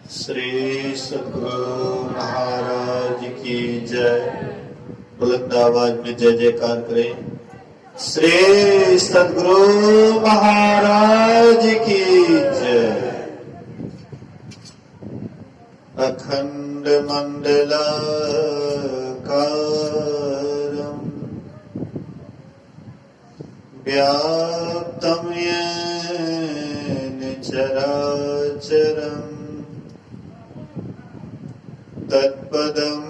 श्री सद्गुरु महाराज की जय। बुलंद आवाज में जय जयकार करें। श्री सद्गुरु महाराज की जय। अखंड मंडलाकारं व्याप्तं येन चराचरम् तत्पदं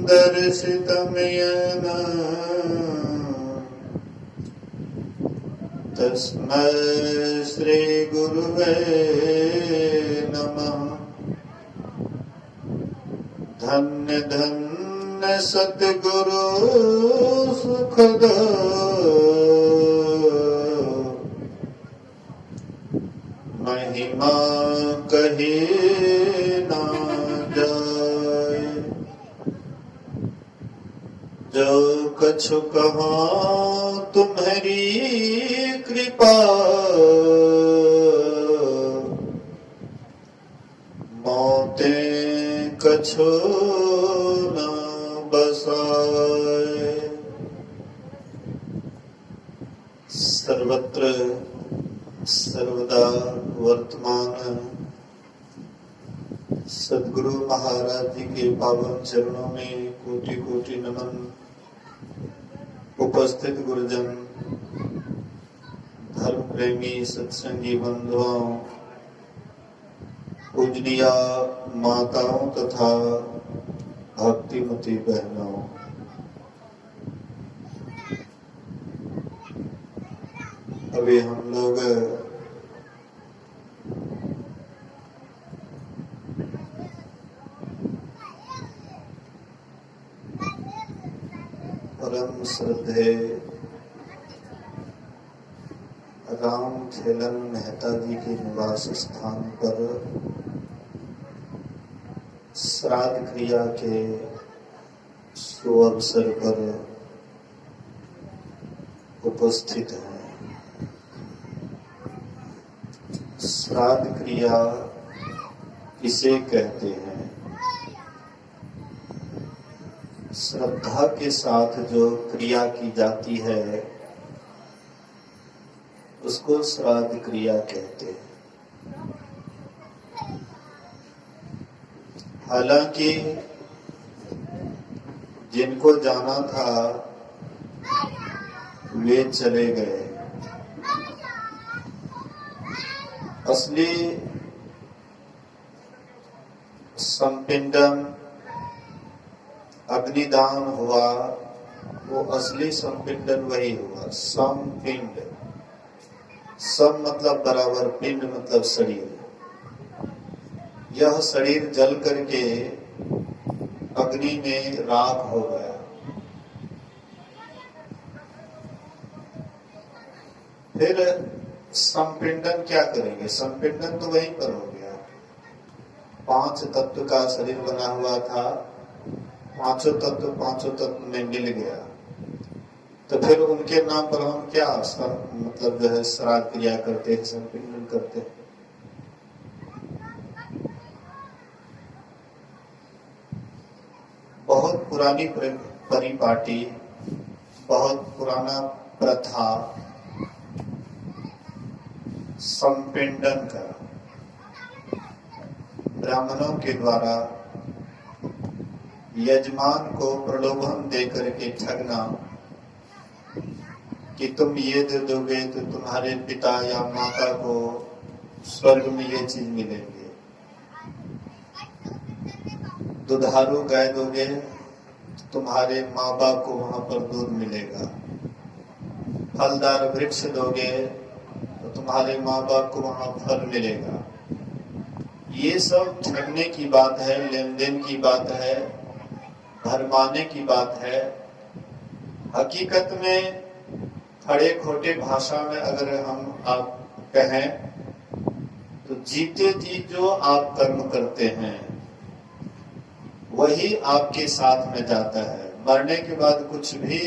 दर्शितं येन तस्मै श्री गुरुवे नमः। धन्य धन्य सद्गुरु सुखद महिमा कही ना जाए। जो कछु कहा तुम्हारी कृपा मौते कछु न बसाए। सर्वत्र सर्वदा वर्तमान सद्गुरु महाराज जी के पावन चरणों में कोटि कोटि नमन। उपस्थित गुरुजन, धर्म प्रेमी सत्संगी बंधुओं, पूजनीय माताओं तथा भक्तिमती बहनों, अभी हम लोग परम श्रद्धेय राम खेलन मेहता जी के निवास स्थान पर श्राद्ध क्रिया के सुअवसर पर उपस्थित हैं। श्राद्ध क्रिया किसे कहते हैं? श्रद्धा के साथ जो क्रिया की जाती है उसको श्राद्ध क्रिया कहते हैं। हालांकि जिनको जाना था वे चले गए। असली संपिंडन अग्निदान हुआ, वो असली संपिंडन वही हुआ। समपिंड, सम मतलब बराबर, पिंड मतलब शरीर। यह शरीर जल करके अग्नि में राख हो गया। फिर संपिंडन क्या करेंगे? संपिंडन तो वहीं पर हो गया। 5 तत्व का शरीर बना हुआ था, पांचों तत्व में मिल गया। तो फिर उनके नाम पर हम क्या मतलब जो है श्राद्ध क्रिया करते हैं, संपिंडन करते हैं। बहुत पुरानी परिपाटी, बहुत पुराना प्रथा संपिंडन का। ब्राह्मणों के द्वारा यजमान को प्रलोभन देकर के ठगना कि तुम ये दे दोगे तो तुम्हारे पिता या माता को स्वर्ग में ये चीज मिलेंगे। दुधारू गाय दोगे तो तुम्हारे माँ बाप को वहां पर दूध मिलेगा। फलदार वृक्ष दोगे तो तुम्हारे माँ बाप को वहां फल मिलेगा। ये सब ठगने की बात है, लेन देन की बात है, भरमाने की बात है। हकीकत में खड़े खोटे भाषा में अगर हम आप कहें तो जीते जी जो आप कर्म करते हैं वही आपके साथ में जाता है। मरने के बाद कुछ भी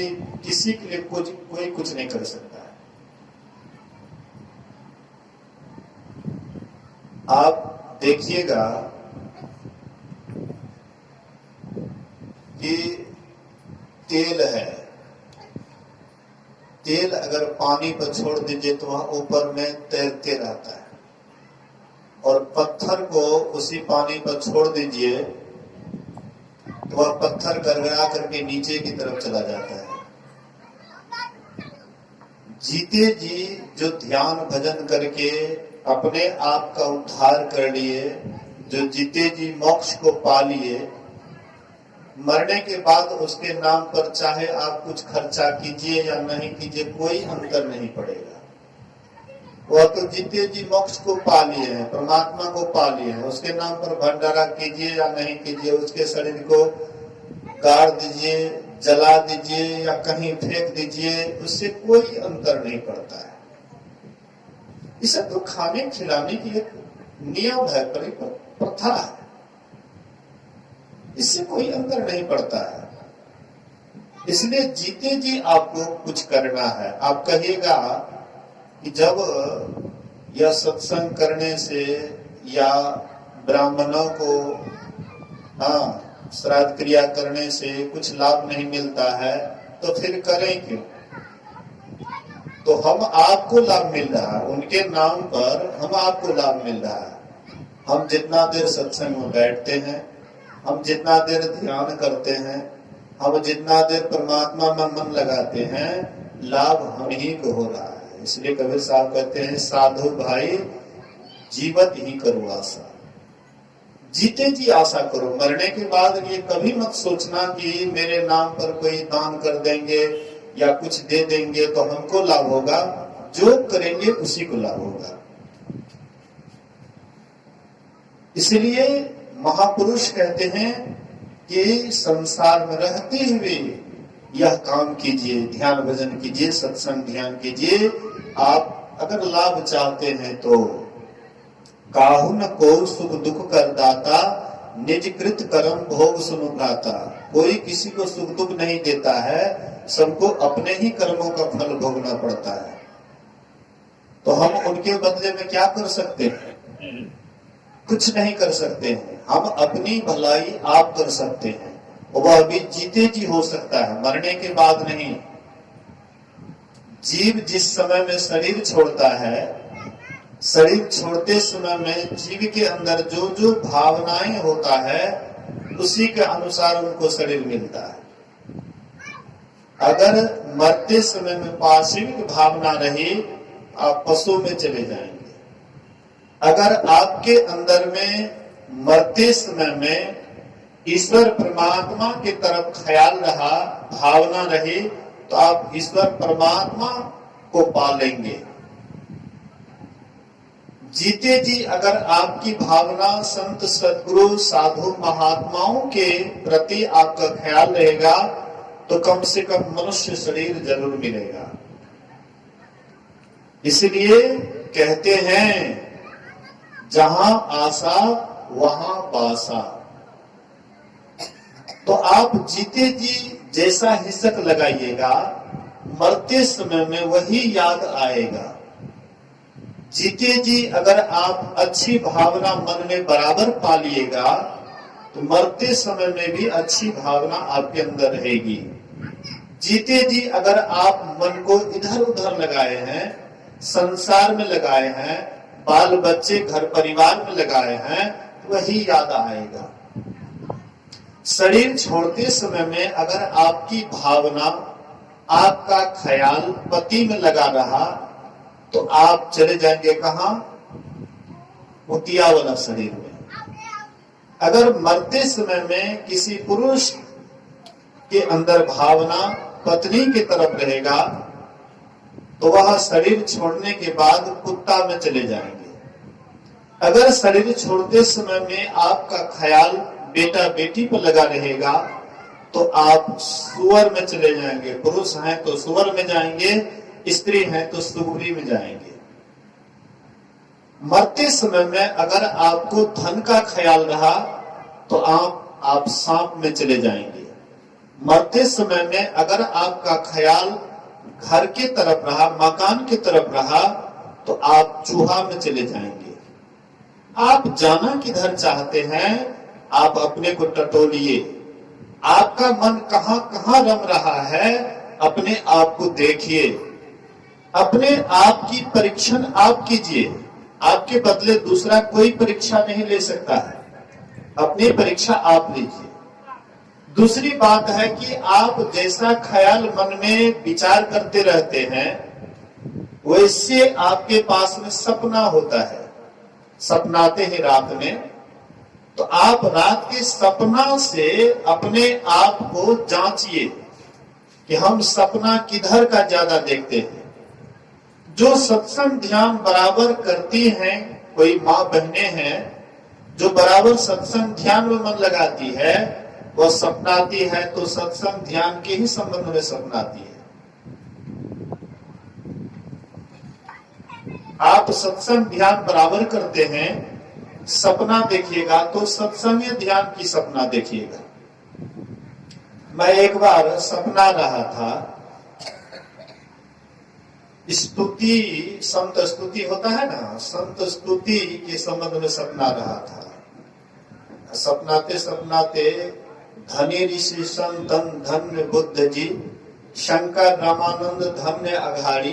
किसी के लिए कोई कुछ नहीं कर सकता है। आप देखिएगा कि तेल है, तेल अगर पानी पर छोड़ दीजिए तो वहां ऊपर में तैरते रहता है, और पत्थर को उसी पानी पर छोड़ दीजिए तो वह पत्थर गड़गड़ा करके नीचे की तरफ चला जाता है। जीते जी जो ध्यान भजन करके अपने आप का उद्धार कर लिए, जो जीते जी मोक्ष को पा लिए, मरने के बाद उसके नाम पर चाहे आप कुछ खर्चा कीजिए या नहीं कीजिए कोई अंतर नहीं पड़ेगा। वह तो जीते जी मोक्ष को पा लिए हैं, परमात्मा को पा लिए हैं। उसके नाम पर भंडारा कीजिए या नहीं कीजिए, उसके शरीर को गाड़ दीजिए, जला दीजिए या कहीं फेंक दीजिए, उससे कोई अंतर नहीं पड़ता है। इसे तो खाने खिलाने की एक नियम है, प्रथा है, इससे कोई अंतर नहीं पड़ता है। इसलिए जीते जी आपको कुछ करना है। आप कहिएगा कि जब यह सत्संग करने से या ब्राह्मणों को श्राद्ध क्रिया करने से कुछ लाभ नहीं मिलता है तो फिर करें क्यों? तो हम आपको लाभ मिल रहा है, उनके नाम पर हम आपको लाभ मिल रहा है। हम जितना देर सत्संग में बैठते हैं, हम जितना देर ध्यान करते हैं, हम जितना देर परमात्मा में मन लगाते हैं, लाभ हम ही को हो रहा है। इसलिए कबीर साहब कहते हैं, साधु भाई जीवत ही करो आशा। जीते जी आशा करो, मरने के बाद ये कभी मत सोचना कि मेरे नाम पर कोई दान कर देंगे या कुछ दे देंगे तो हमको लाभ होगा। जो करेंगे उसी को लाभ होगा। इसलिए महापुरुष कहते हैं कि संसार में रहते हुए यह काम कीजिए, ध्यान भजन कीजिए, सत्संग ध्यान कीजिए। आप अगर लाभ चाहते हैं तो काहू न को सुख दुख कर दाता, निज कृत कर्म भोग सुनु भ्राता। कोई किसी को सुख दुख नहीं देता है, सबको अपने ही कर्मों का फल भोगना पड़ता है। तो हम उनके बदले में क्या कर सकते हैं? कुछ नहीं कर सकते हैं। हम अपनी भलाई आप कर सकते हैं, वह भी जीते जी हो सकता है, मरने के बाद नहीं। जीव जिस समय में शरीर छोड़ता है, शरीर छोड़ते समय में जीव के अंदर जो जो भावनाएं होता है उसी के अनुसार उनको शरीर मिलता है। अगर मरते समय में पार्श्विक भावना रही, आप पशु में चले जाएंगे। अगर आपके अंदर में मरते समय में ईश्वर परमात्मा की तरफ ख्याल रहा, भावना रही, तो आप ईश्वर परमात्मा को पा लेंगे। जीते जी अगर आपकी भावना संत सद्गुरु साधु महात्माओं के प्रति आपका ख्याल रहेगा तो कम से कम मनुष्य शरीर जरूर मिलेगा। इसलिए कहते हैं, जहां आशा वहां पासा। तो आप जीते जी जैसा हिस्सक लगाइएगा, मरते समय में वही याद आएगा। जीते जी अगर आप अच्छी भावना मन में बराबर पा लिएगा तो मरते समय में भी अच्छी भावना आपके अंदर रहेगी। जीते जी अगर आप मन को इधर उधर लगाए हैं, संसार में लगाए हैं, बाल बच्चे घर परिवार में लगाए हैं, तो वही याद आएगा। शरीर छोड़ते समय में अगर आपकी भावना, आपका ख्याल पति में लगा रहा तो आप चले जाएंगे कहां? मुतिया वाला शरीर में। अगर मरते समय में किसी पुरुष के अंदर भावना पत्नी की तरफ रहेगा तो वह शरीर छोड़ने के बाद कुत्ता में चले जाएंगे। अगर शरीर छोड़ते समय में आपका ख्याल बेटा बेटी पर लगा रहेगा तो आप सुअर में चले जाएंगे। पुरुष हैं तो सुअर में जाएंगे, स्त्री हैं तो सुगरी में जाएंगे। मरते समय में अगर आपको धन का ख्याल रहा तो आप सांप में चले जाएंगे। मरते समय में अगर आपका ख्याल घर की तरफ रहा, मकान की तरफ रहा, तो आप चूहा में चले जाएंगे। आप जाना किधर चाहते हैं, आप अपने को टटोलिए। आपका मन कहां कहां रम रहा है, अपने आप को देखिए। अपने आप की परीक्षण आप कीजिए। आपके बदले दूसरा कोई परीक्षा नहीं ले सकता है, अपनी परीक्षा आप लीजिए। दूसरी बात है कि आप जैसा ख्याल मन में विचार करते रहते हैं, वैसे आपके पास में सपना होता है। सपनाते हैं रात में, तो आप रात के सपना से अपने आप को जांचिए कि हम सपना किधर का ज्यादा देखते हैं। जो सत्संग ध्यान बराबर करती हैं, कोई माँ बहनें हैं जो बराबर सत्संग ध्यान में मन लगाती है, वह सपनाती है तो सत्संग ध्यान के ही संबंध में सपनाती है। आप सत्संग ध्यान बराबर करते हैं, सपना देखिएगा तो सत्संग ध्यान की सपना देखिएगा। मैं एक बार सपना रहा था, स्तुति, संत स्तुति होता है ना, संत स्तुति के संबंध में सपना रहा था। सपनाते सपनाते धनी ऋषि संतन धन्य बुद्ध जी, शंकर रामानंद धन्य अघाड़ी,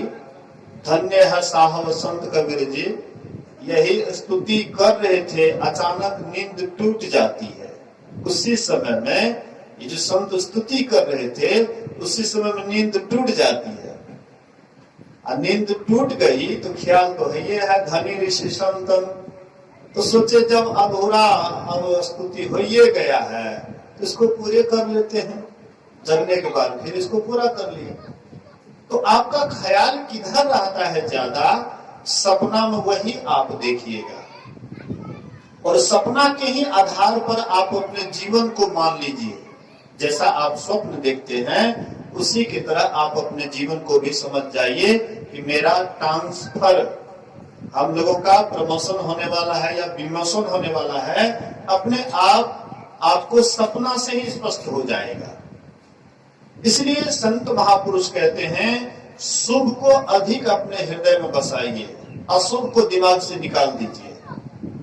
धन्य है साहब संत कबीर जी, यही स्तुति कर रहे थे। अचानक नींद टूट जाती है। उसी समय में ये जो संत स्तुति कर रहे थे, उसी समय में नींद टूट जाती है। नींद टूट गई तो ख्याल तो है ये है धनी ऋषि संतन, तो सोचे जब अब स्तुति हो ये गया है तो इसको पूरे कर लेते हैं। जगने के बाद फिर इसको पूरा कर लिया। तो आपका ख्याल किधर रहता है ज्यादा, सपना में वही आप देखिएगा, और सपना के ही आधार पर आप अपने जीवन को मान लीजिए। जैसा आप स्वप्न देखते हैं, उसी की तरह आप अपने जीवन को भी समझ जाइए कि मेरा ट्रांसफर, हम लोगों का प्रमोशन होने वाला है या विमोशन होने वाला है, अपने आप आपको सपना से ही स्पष्ट हो जाएगा। इसलिए संत महापुरुष कहते हैं, शुभ को अधिक अपने हृदय में बसाइए, अशुभ को दिमाग से निकाल दीजिए।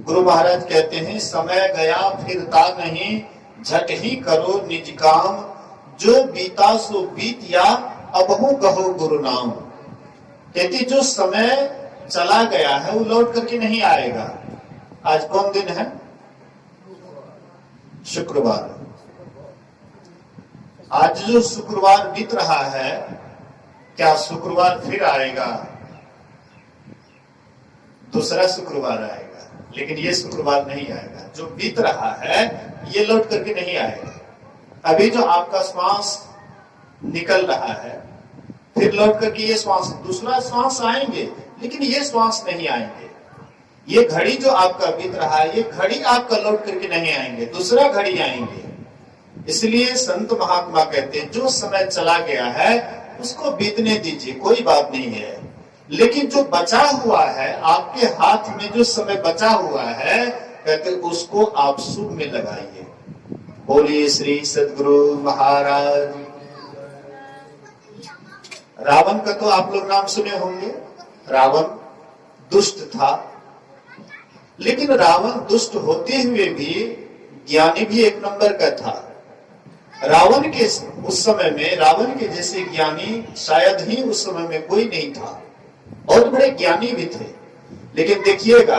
गुरु महाराज कहते हैं, समय गया फिरता नहीं, झट ही करो निज काम, जो बीता सो बीत या अबहु कहो गुरु नाम। कहती जो समय चला गया है वो लौट करके नहीं आएगा। आज कौन दिन है? शुक्रवार। आज जो शुक्रवार बीत रहा है, क्या शुक्रवार फिर आएगा? दूसरा शुक्रवार आएगा, लेकिन ये शुक्रवार नहीं आएगा। जो बीत रहा है ये लौट करके नहीं आएगा। अभी जो आपका श्वास निकल रहा है, फिर लौट करके ये श्वास, दूसरा श्वास आएंगे, लेकिन ये श्वास नहीं आएंगे। ये घड़ी जो आपका बीत रहा है, ये घड़ी आपका लौट करके नहीं आएंगे, दूसरा घड़ी आएंगे। इसलिए संत महात्मा कहते हैं, जो समय चला गया है उसको बीतने दीजिए, कोई बात नहीं है। लेकिन जो बचा हुआ है, आपके हाथ में जो समय बचा हुआ है, कहते उसको आप शुभ में लगाइए। बोलिए श्री सद्गुरु महाराज। रावण का तो आप लोग नाम सुने होंगे। रावण दुष्ट था, लेकिन रावण दुष्ट होते हुए भी ज्ञानी भी एक नंबर का था। रावण के उस समय में, रावण के जैसे ज्ञानी शायद ही उस समय में कोई नहीं था। और बड़े ज्ञानी भी थे, लेकिन देखिएगा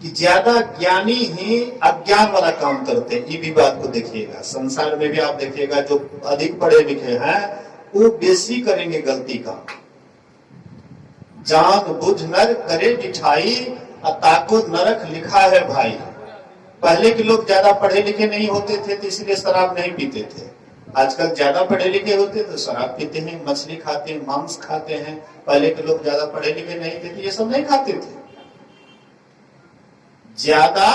कि ज्यादा ज्ञानी ही अज्ञान वाला काम करते हैं। ये भी बात को देखिएगा, संसार में भी आप देखिएगा, जो अधिक पढ़े लिखे हैं वो बेसी करेंगे गलती का। जान बुझ नर करे डिठाई, ताको नरक लिखा है भाई। पहले के लोग ज्यादा पढ़े लिखे नहीं होते थे तो इसलिए शराब नहीं पीते थे। आजकल ज्यादा पढ़े लिखे होते तो शराब पीते हैं, मछली खाते हैं, मांस खाते हैं। पहले के लोग ज्यादा पढ़े लिखे नहीं थे तो ये सब नहीं खाते थे। ज्यादा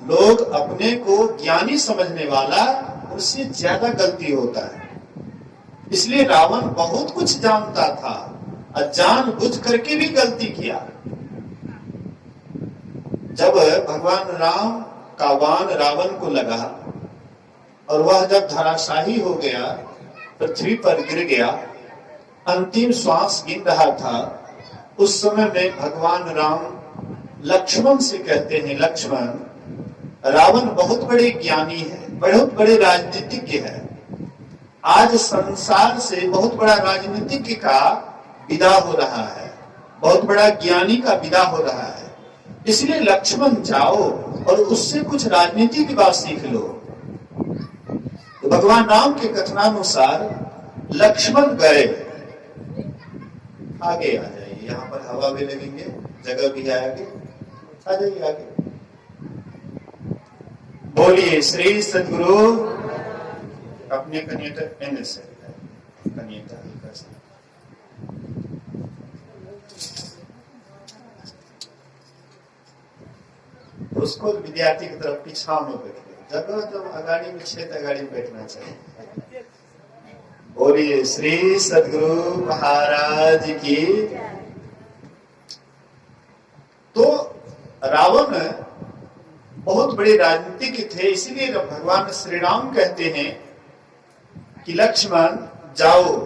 लोग अपने को ज्ञानी समझने वाला, उससे ज्यादा गलती होता है। इसलिए रावण बहुत कुछ जानता था और जानबूझ करके भी गलती किया। जब भगवान राम का बाण रावण को लगा और वह जब धराशाही हो गया, पृथ्वी पर गिर गया, अंतिम श्वास गिन रहा था, उस समय में भगवान राम लक्ष्मण से कहते हैं, लक्ष्मण, रावण बहुत बड़े ज्ञानी है, बहुत बड़े राजनीतिज्ञ है। आज संसार से बहुत बड़ा राजनीतिज्ञ का विदा हो रहा है, बहुत बड़ा ज्ञानी का विदा हो रहा है। इसलिए लक्ष्मण जाओ और उससे कुछ राजनीति की बात सीख लो। तो भगवान राम के कथनानुसार लक्ष्मण गए। आगे आ जाइए, यहाँ पर हवा भी लगेंगे, जगह भी है आगे, आ जाइए आगे। बोलिए श्री सद्गुरु। अपने कनियता एन से कनियता उसको विद्यार्थी की तरफ पीछा में बैठे, जगह जब अगाड़ी में छेद अगाड़ी में बैठना चाहिए। बोलिए श्री सद्गुरु महाराज की। तो रावण बहुत बड़े राजनीतिक थे, इसीलिए भगवान श्री राम कहते हैं कि लक्ष्मण जाओ,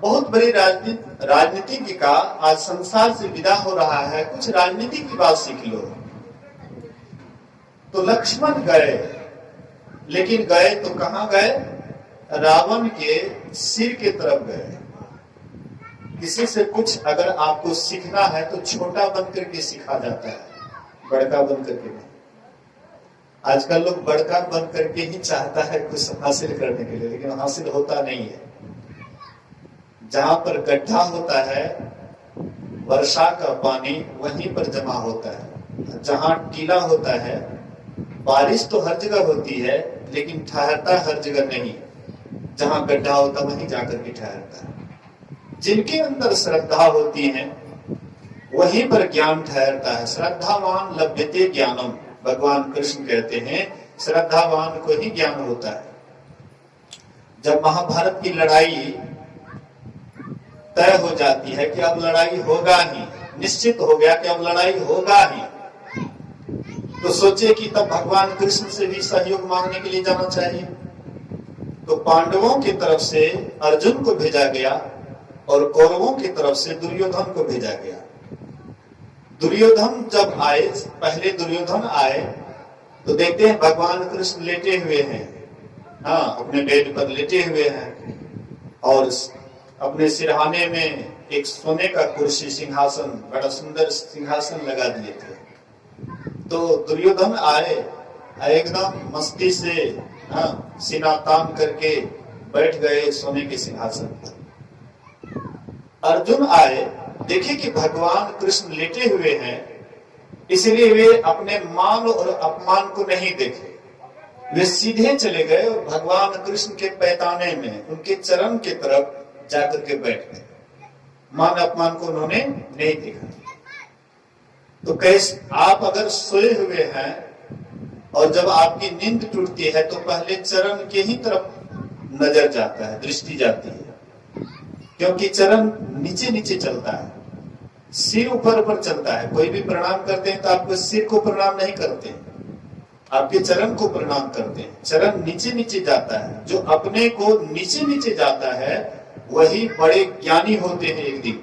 बहुत बड़ी राजनीति का आज संसार से विदा हो रहा है, कुछ राजनीति की बात सीख लो। तो लक्ष्मण गए, लेकिन गए तो कहां गए? रावण के सिर के तरफ गए। किसी से कुछ अगर आपको सीखना है तो छोटा बनकर के सीखा जाता है, बड़का बनकर के नहीं। आजकल लोग बड़का बन करके ही चाहता है कुछ हासिल करने के लिए, लेकिन हासिल होता नहीं है। जहां पर गड्ढा होता है, वर्षा का पानी वहीं पर जमा होता है। जहां टीला होता है, बारिश तो हर जगह होती है, लेकिन ठहरता हर जगह नहीं। जहां गड्ढा होता वहीं जाकर के ठहरता है। जिनके अंदर श्रद्धा होती है वहीं पर ज्ञान ठहरता है। श्रद्धावान लभ्यते ज्ञानम, भगवान कृष्ण कहते हैं श्रद्धावान को ही ज्ञान होता है। जब महाभारत की लड़ाई तय हो जाती है कि अब लड़ाई होगा ही, निश्चित हो गया कि अब लड़ाई होगा ही, तो सोचे कि तब भगवान कृष्ण से भी सहयोग मांगने के लिए जाना चाहिए। तो पांडवों की तरफ से अर्जुन को भेजा गया और कौरवों की तरफ से दुर्योधन को भेजा गया। दुर्योधन जब आए, पहले दुर्योधन आए तो देखते हैं भगवान कृष्ण लेटे हुए हैं, हाँ, अपने बेड पर लेटे हुए हैं और अपने सिरहाने में एक सोने का कुर्सी, सिंहासन, बड़ा सुंदर सिंहासन लगा दिए थे। तो दुर्योधन आए, एकदम मस्ती से सीना तान करके बैठ गए सोने के सिंहासन पर। अर्जुन आए, देखे कि भगवान कृष्ण लेटे हुए हैं, इसलिए वे अपने मान और अपमान को नहीं देखे। वे सीधे चले गए और भगवान कृष्ण के पैताने में, उनके चरण के तरफ जाकर के बैठ गए। मान अपमान को उन्होंने नहीं देखा। तो कैसे आप अगर सोए हुए हैं और जब आपकी नींद टूटती है तो पहले चरण के ही तरफ नजर जाता है, दृष्टि जाती है, क्योंकि चरण नीचे नीचे चलता है, सिर ऊपर ऊपर चलता है। कोई भी प्रणाम करते हैं तो आपके सिर को प्रणाम नहीं करते, आपके चरण को प्रणाम करते हैं। चरण नीचे नीचे जाता है। जो अपने को नीचे नीचे जाता है वही बड़े ज्ञानी होते हैं एक दिन,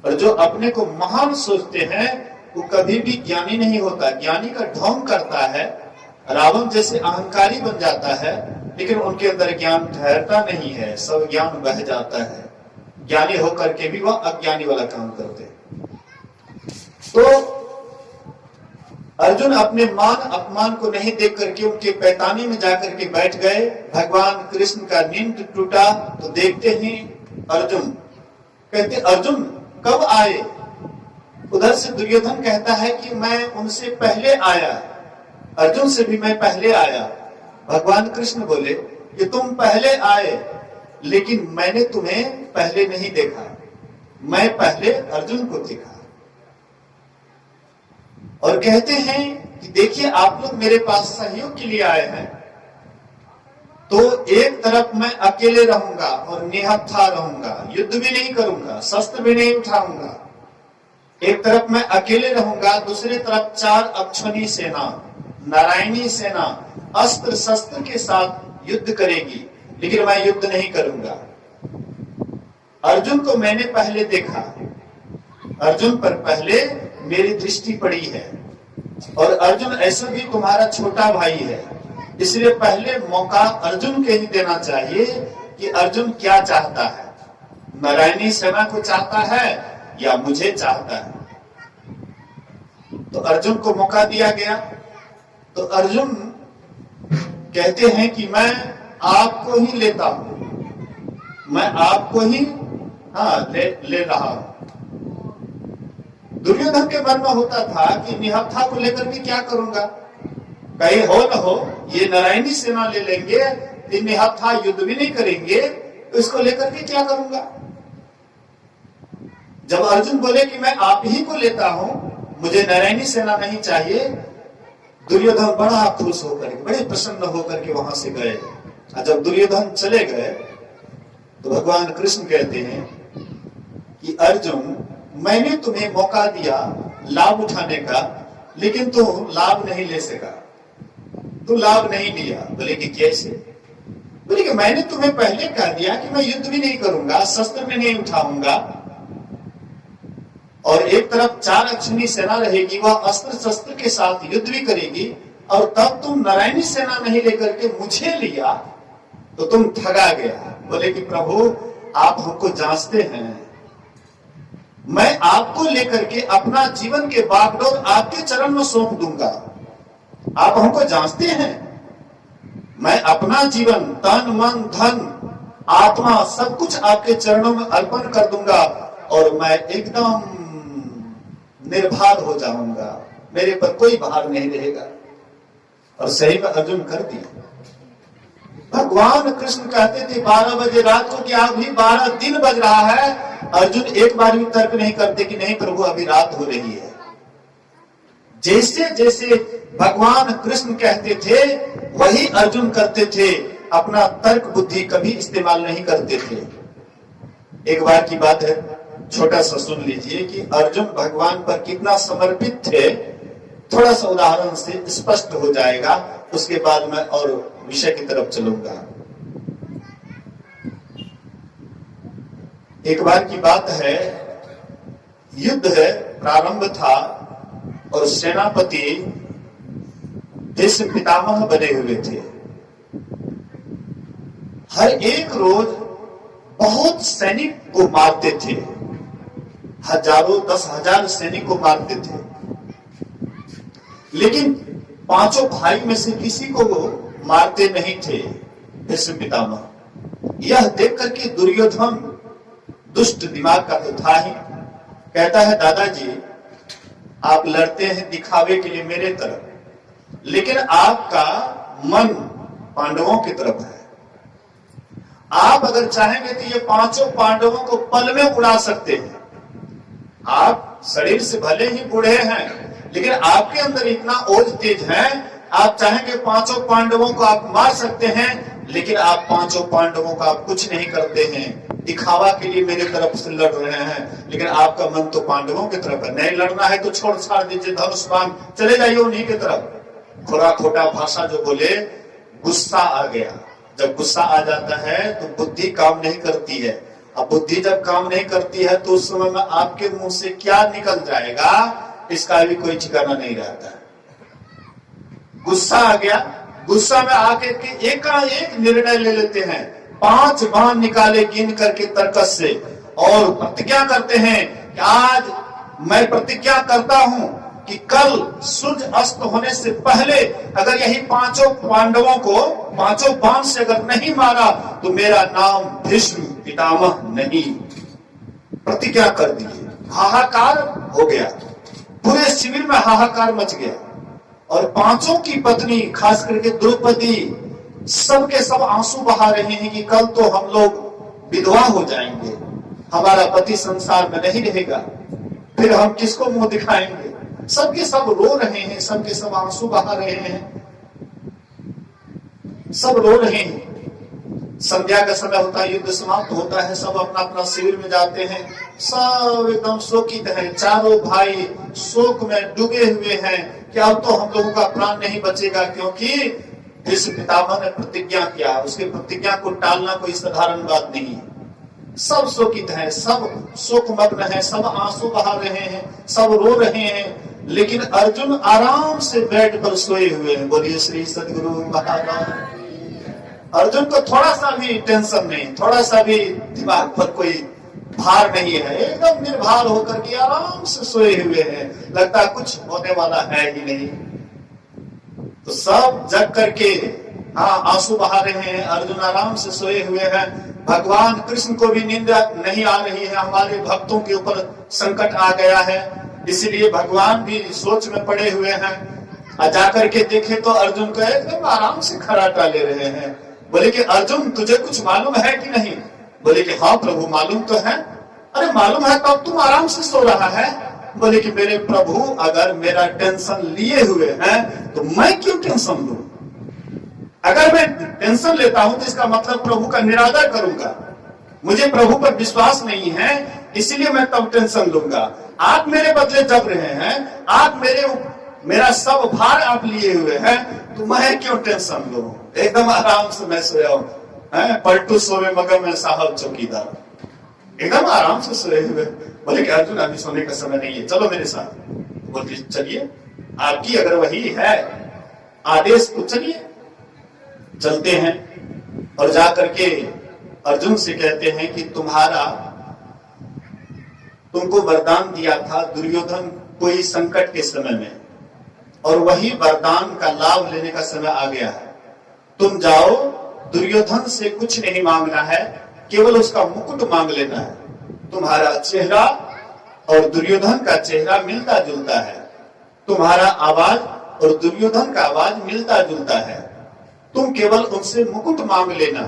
और जो अपने को महान सोचते हैं वो कभी भी ज्ञानी नहीं होता। ज्ञानी का ढोंग करता है, रावण जैसे अहंकारी बन जाता है, लेकिन उनके अंदर ज्ञान ठहरता नहीं है, सब ज्ञान बह जाता है। ज्ञानी होकर के भी वह अज्ञानी वाला काम करते हैं। तो अर्जुन अपने मान अपमान को नहीं देख करके उनके पैतानी में जाकर के बैठ गए। भगवान कृष्ण का नींद टूटा तो देखते ही अर्जुन कहते, अर्जुन कब आए? उधर से दुर्योधन कहता है कि मैं उनसे पहले आया, अर्जुन से भी मैं पहले आया। भगवान कृष्ण बोले कि तुम पहले आए, लेकिन मैंने तुम्हें पहले नहीं देखा, मैं पहले अर्जुन को देखा। और कहते हैं कि देखिए आप लोग मेरे पास सहयोग के लिए आए हैं, तो एक तरफ मैं अकेले रहूंगा और निहत्था रहूंगा, युद्ध भी नहीं करूंगा, शस्त्र भी नहीं उठाऊंगा। एक तरफ मैं अकेले रहूंगा, दूसरी तरफ 4 अक्षौणी सेना, नारायणी सेना अस्त्र शस्त्र के साथ युद्ध करेगी, लेकिन मैं युद्ध नहीं करूंगा। अर्जुन को मैंने पहले देखा, अर्जुन पर पहले मेरी दृष्टि पड़ी है और अर्जुन ऐसे भी तुम्हारा छोटा भाई है, इसलिए पहले मौका अर्जुन के ही देना चाहिए कि अर्जुन क्या चाहता है, नारायणी सेना को चाहता है या मुझे चाहता है। तो अर्जुन को मौका दिया गया। तो अर्जुन कहते हैं कि मैं आपको ही लेता हूं, मैं आपको ही ले रहा हूं। दुर्योधन के मन में होता था कि निहत्था को लेकर के क्या करूंगा, कहीं हो न हो ये नारायणी सेना ले लेंगे, निहत्था युद्ध भी नहीं करेंगे, तो इसको लेकर के क्या करूंगा। जब अर्जुन बोले कि मैं आप ही को लेता हूं, मुझे नारायणी सेना नहीं चाहिए, दुर्योधन बड़ा खुश होकर, बड़े प्रसन्न होकर के वहां से गए। और जब दुर्योधन चले गए तो भगवान कृष्ण कहते हैं कि अर्जुन, मैंने तुम्हें मौका दिया लाभ उठाने का, लेकिन तुम लाभ नहीं ले सका, तू लाभ नहीं लिया। बोले कि कैसे? बोले कि मैंने तुम्हें पहले कह दिया कि मैं युद्ध भी नहीं करूंगा, शस्त्र भी नहीं उठाऊंगा, और एक तरफ 4 अक्षनी सेना रहेगी, वह अस्त्र शस्त्र के साथ युद्ध भी करेगी, और तब तुम नारायणी सेना नहीं लेकर के मुझे लिया, तो तुम ठगा गया। बोले कि प्रभु आप हमको जांचते हैं, मैं आपको लेकर के अपना जीवन के बागडोर आपके चरण में सौंप दूंगा। आप हमको जांचते हैं, मैं अपना जीवन, तन मन धन आत्मा सब कुछ आपके चरणों में अर्पण कर दूंगा, और मैं एकदम निर्भर हो जाऊंगा, मेरे पर कोई भार नहीं रहेगा। और सही में अर्जुन कर दिया। भगवान कृष्ण कहते थे 12 बजे रात को कि अभी 12 दिन बज रहा है, अर्जुन एक बार भी तर्क नहीं करते कि नहीं प्रभु अभी रात हो रही है। जैसे जैसे भगवान कृष्ण कहते थे वही अर्जुन करते थे, अपना तर्क बुद्धि कभी इस्तेमाल नहीं करते थे। एक बार की बात है, छोटा सा सुन लीजिए कि अर्जुन भगवान पर कितना समर्पित थे। थोड़ा सा उदाहरण से स्पष्ट हो जाएगा, उसके बाद मैं और विषय की तरफ चलूंगा। एक बार की बात है, युद्ध है, प्रारंभ था, और सेनापति भीष्म पितामह बने हुए थे। हर एक रोज बहुत सैनिक को मारते थे, हजारों 10,000 सैनिक को मारते थे, लेकिन 5 भाई में से किसी को वो मारते नहीं थे भीष्म पितामह। यह देख करके दुर्योधन, दुष्ट दिमाग का तो था ही, कहता है दादाजी आप लड़ते हैं दिखावे के लिए मेरे तरफ, लेकिन आपका मन पांडवों की तरफ है। आप अगर चाहेंगे तो ये 5 पांडवों को पल में उड़ा सकते हैं। आप शरीर से भले ही बूढ़े हैं, लेकिन आपके अंदर इतना ओज तेज है, आप चाहेंगे 5 पांडवों को आप मार सकते हैं, लेकिन आप 5 पांडवों का आप कुछ नहीं करते हैं। दिखावा के लिए मेरे तरफ से लड़ रहे हैं, लेकिन आपका मन तो पांडवों की तरफ है। नहीं लड़ना है तो छोड़ छाड़ दीजिए, धनुष बाण चले जाइए उन्हीं की तरफ। खोरा खोटा भाषा जो बोले, गुस्सा आ गया। जब गुस्सा आ जाता है तो बुद्धि काम नहीं करती है। अब बुद्धि जब काम नहीं करती है तो उस समय में आपके मुंह से क्या निकल जाएगा इसका भी कोई ठिकाना नहीं रहता है। गुस्सा आ गया, गुस्सा में आके के एकाएक निर्णय ले लेते हैं, 5 बाण निकाले गिन करके तर्कस से, और प्रतिज्ञा करते हैं कि आज मैं प्रतिज्ञा करता हूं कि कल सूर्य अस्त होने से पहले अगर यही 5 पांडवों को 5 बाण से अगर नहीं मारा तो मेरा नाम भीष्म पितामह नहीं। प्रतिज्ञा कर दिए। हाहाकार हो गया, पूरे शिविर में हाहाकार मच गया, और 5 की पत्नी खास करके द्रौपदी सबके सब आंसू बहा रहे हैं कि कल तो हम लोग विधवा हो जाएंगे, हमारा पति संसार में नहीं रहेगा, फिर हम किसको मुंह दिखाएंगे। सबके सब रो रहे हैं, सबके सब आंसू बहा रहे हैं, सब रो रहे हैं। संध्या का समय होता है, युद्ध समाप्त होता है, सब अपना अपना शिविर में जाते हैं, सब एकदम शोकित है। चारों भाई शोक में डूबे हुए हैं कि अब तो हम लोगों का प्राण नहीं बचेगा, क्योंकि भीष्म पितामह ने प्रतिज्ञा किया। उसके प्रतिज्ञा को टालना कोई साधारण बात नहीं है। सब शोकित है, सब शोकमग्न है, सब आंसू बहा रहे हैं, सब रो रहे हैं, लेकिन अर्जुन आराम से बेड पर सोए हुए हैं। बोलिए श्री सद्गुरु महाराज। अर्जुन को थोड़ा सा भी टेंशन नहीं, थोड़ा सा भी दिमाग पर कोई भार नहीं है, एकदम निर्भर होकर के आराम से सोए हुए हैं, लगता कुछ होने वाला है ही नहीं। तो सब जग करके आंसू बहा रहे हैं, अर्जुन आराम से सोए हुए हैं। भगवान कृष्ण को भी नींद नहीं आ रही है, हमारे भक्तों के ऊपर संकट आ गया है, इसीलिए भगवान भी सोच में पड़े हुए हैं। जाकर के देखे तो अर्जुन को एकदम आराम से खराटा ले रहे हैं। बोले कि अर्जुन तुझे कुछ मालूम है कि नहीं? बोले कि हाँ प्रभु मालूम तो है। अरे मालूम है तब तुम आराम से सो रहा है? बोले कि मेरे प्रभु अगर मेरा टेंशन लिए हुए हैं तो मैं क्यों टेंशन लूं? अगर मैं टेंशन लेता हूं तो इसका मतलब प्रभु का निरादर करूंगा। मुझे प्रभु पर विश्वास नहीं है, इसलिए मैं तब टेंशन लूंगा। आप मेरे बदले जब रहे हैं, आप मेरा सब भार आप लिए हुए हैं, तो मैं क्यों टेंशन लूं? एकदम आराम से मैं सोया हूं, पलटू सोवे मगर मैं साहब चौकीदार, एकदम आराम से सोए हुए। बोले कि अर्जुन अभी सोने का समय नहीं है, चलो मेरे साथ। बोले चलिए, आपकी अगर वही है आदेश तो चलिए। चलते हैं और जाकर के अर्जुन से कहते हैं कि तुमको वरदान दिया था दुर्योधन कोई संकट के समय में, और वही वरदान का लाभ लेने का समय आ गया है। तुम जाओ, दुर्योधन से कुछ नहीं मांगना है, केवल उसका मुकुट मांग लेना है। तुम्हारा चेहरा और दुर्योधन का चेहरा मिलता जुलता है, तुम्हारा आवाज और दुर्योधन का आवाज मिलता जुलता है। तुम केवल उनसे मुकुट मांग लेना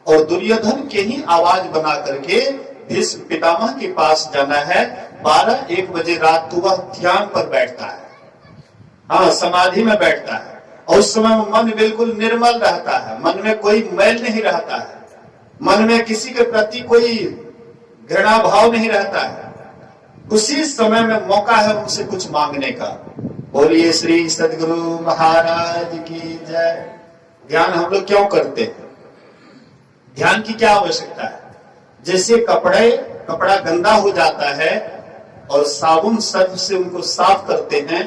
और दुर्योधन के ही आवाज बना करके भीष्म पितामह के पास जाना है। 12-1 बजे रात को वह ध्यान पर बैठता है, समाधि में बैठता है, और उस समय मन बिल्कुल निर्मल रहता है, मन में कोई मैल नहीं रहता है, मन में किसी के प्रति कोई घृणा भाव नहीं रहता है। उसी समय में मौका है उनसे कुछ मांगने का। बोलिए श्री सद्गुरु महाराज की जय। ध्यान हम लोग क्यों करते हैं? ध्यान की क्या आवश्यकता है? जैसे कपड़ा गंदा हो जाता है और साबुन सर्फ से उनको साफ करते हैं,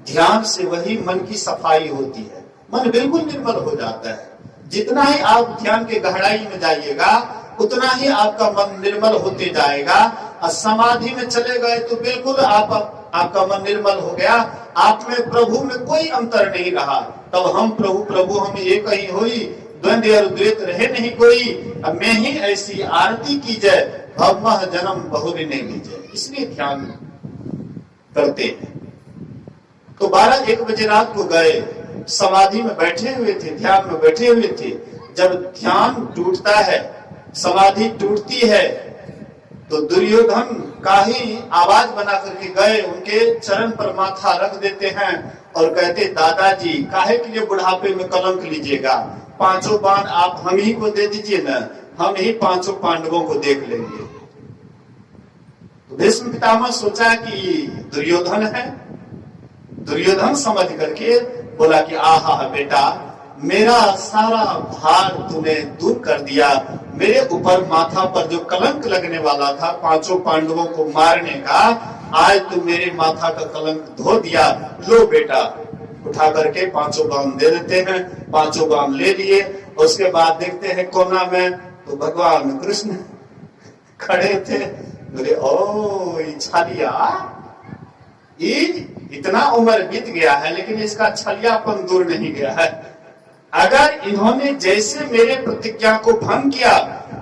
ध्यान से वही मन की सफाई होती है, मन बिल्कुल निर्मल हो जाता है। जितना ही आप ध्यान के गहराई में जाइएगा उतना ही आपका मन निर्मल होते जाएगा। और समाधि में चले गए तो बिल्कुल आपका मन निर्मल हो गया, आप में प्रभु में कोई अंतर नहीं रहा। तब हम प्रभु हम एक ही होई, द्वंद्व और द्वैत रहे नहीं कोई। अब मैं ही ऐसी आरती की जय, भवमह जन्म बहुरी नहीं लीजिए। इसलिए ध्यान करते हैं। तो 12-1 बजे रात को गए, समाधि में बैठे हुए थे, ध्यान में बैठे हुए थे। जब ध्यान टूटता है, समाधि टूटती है, तो दुर्योधन का ही आवाज बना करके गए, उनके चरण पर माथा रख देते हैं और कहते दादाजी काहे के लिए बुढ़ापे में कलंक लीजिएगा, 5 बाण आप हम ही को दे दीजिए ना, हम ही 5 पांडवों को देख लेंगे। तो भीष्म पितामह सोचा कि दुर्योधन है, दुर्योधन समझ करके बोला कि आहा बेटा, मेरा सारा भार तूने दूर कर दिया, मेरे ऊपर माथा पर जो कलंक लगने वाला था 5 पांडवों को मारने का, आज तू मेरे माथा का कलंक धो दिया। लो बेटा, उठा करके 5 बाण दे देते हैं। 5 बाण ले लिए, उसके बाद देखते हैं कोना में तो भगवान कृष्ण खड़े थे। बोले ओ छलिया, इतना उम्र बीत गया है लेकिन इसका छलियापन दूर नहीं गया है। अगर इन्होंने जैसे मेरे प्रतिज्ञा को भंग किया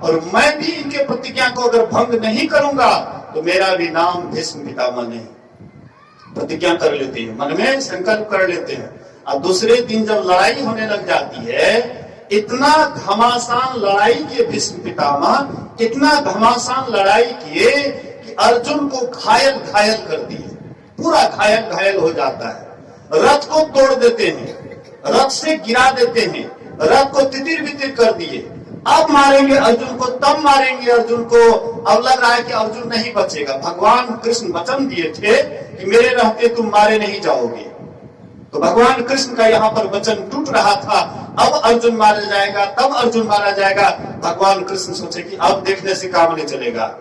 और मैं भी इनके प्रतिज्ञा को अगर भंग नहीं करूंगा तो मेरा भी नाम भीष्म पितामह नहीं। प्रतिज्ञा कर लेते हैं, मन में संकल्प कर लेते हैं, और दूसरे दिन जब लड़ाई होने लग जाती है, इतना घमासान लड़ाई किए भीष्म पितामह, इतना घमासान लड़ाई किए कि अर्जुन को घायल कर दिए, पूरा घायल हो जाता है। रथ को तोड़ देते हैं, रथ से गिरा देते हैं, रथ को तितिर बितिर कर दिए। अब मारेंगे अर्जुन को, तब मारेंगे अर्जुन को। अब लग रहा है कि अर्जुन नहीं बचेगा। भगवान कृष्ण वचन दिए थे कि मेरे रहते तुम मारे नहीं जाओगे, तो भगवान कृष्ण का यहाँ पर वचन टूट रहा था। अब अर्जुन मारा जाएगा, तब अर्जुन मारा जाएगा। भगवान कृष्ण सोचे कि अब देखने से काम नहीं चलेगा।